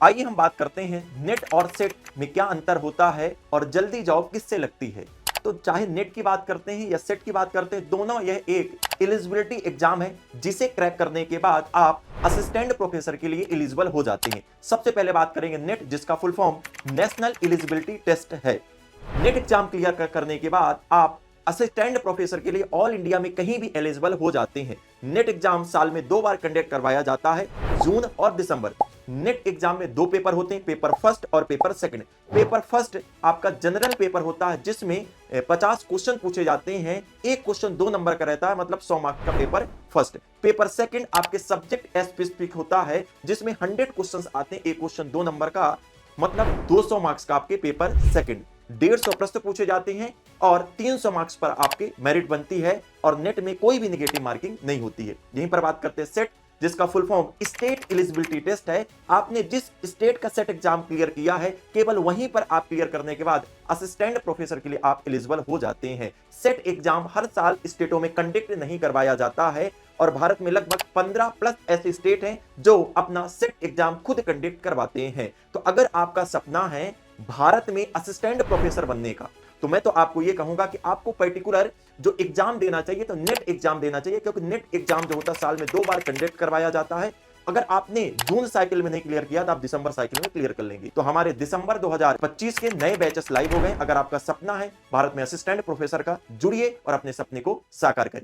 आइए हम बात करते हैं नेट और सेट में क्या अंतर होता है और जल्दी जॉब किससे लगती है। तो चाहे नेट की बात करते हैं या सेट की बात करते हैं, दोनों यह एक एलिजिबिलिटी एग्जाम है जिसे क्रैक करने के बाद आप असिस्टेंट प्रोफेसर के लिए एलिजिबल हो जाते हैं। सबसे पहले बात करेंगे नेट, जिसका full form national eligibility test है। नेट एग्जाम क्लियर करने के बाद आप असिस्टेंट प्रोफेसर के लिए ऑल इंडिया में कहीं भी एलिजिबल हो जाते हैं। नेट एग्जाम साल में 2 बार कंडक्ट करवाया जाता है, जून और दिसंबर। नेट एग्जाम में 2 पेपर होते हैं, पेपर फर्स्ट और पेपर सेकंड। पेपर फर्स्ट आपका जनरल पेपर होता है जिसमें 50 क्वेश्चन पूछे जाते हैं, एक क्वेश्चन 2 नंबर का रहता है, मतलब 100 मार्क्स का पेपर फर्स्ट। पेपर सेकंड आपके सब्जेक्ट स्पेसिफिक होता है जिसमें 100 क्वेश्चंस आते हैं, एक क्वेश्चन 2 नंबर का, मतलब 200 मार्क्स का आपके पेपर सेकंड। 150 प्रश्न पूछे जाते हैं और 300 मार्क्स पर आपके मेरिट बनती है और नेट में कोई भी नेगेटिव मार्किंग नहीं होती है। यहीं पर बात करते हैं सेट, जिसका full form state eligibility test है। आपने जिस स्टेट का सेट एग्जाम क्लियर किया है, केवल वहीं पर आप क्लियर करने के बाद असिस्टेंट प्रोफेसर के लिए आप एलिजिबल हो जाते हैं। सेट एग्जाम हर साल स्टेटों में कंडक्ट नहीं करवाया जाता है और भारत में लगभग 15 प्लस ऐसे स्टेट हैं जो अपना सेट एग्जाम खुद कंडक्ट करवाते हैं। तो अगर आपका सपना है भारत में असिस्टेंट प्रोफेसर बनने का, तो मैं तो आपको यह कहूंगा कि आपको पर्टिकुलर जो एग्जाम देना चाहिए तो नेट एग्जाम देना चाहिए, क्योंकि नेट एग्जाम जो होता है साल में 2 बार कंडक्ट करवाया जाता है। अगर आपने जून साइकिल में नहीं क्लियर किया तो आप दिसंबर साइकिल में क्लियर कर लेंगे। तो हमारे दिसंबर 2025 के नए बैचेस लाइव हो गए। अगर आपका सपना है भारत में असिस्टेंट प्रोफेसर का, जुड़िए और अपने सपने को साकार करिए।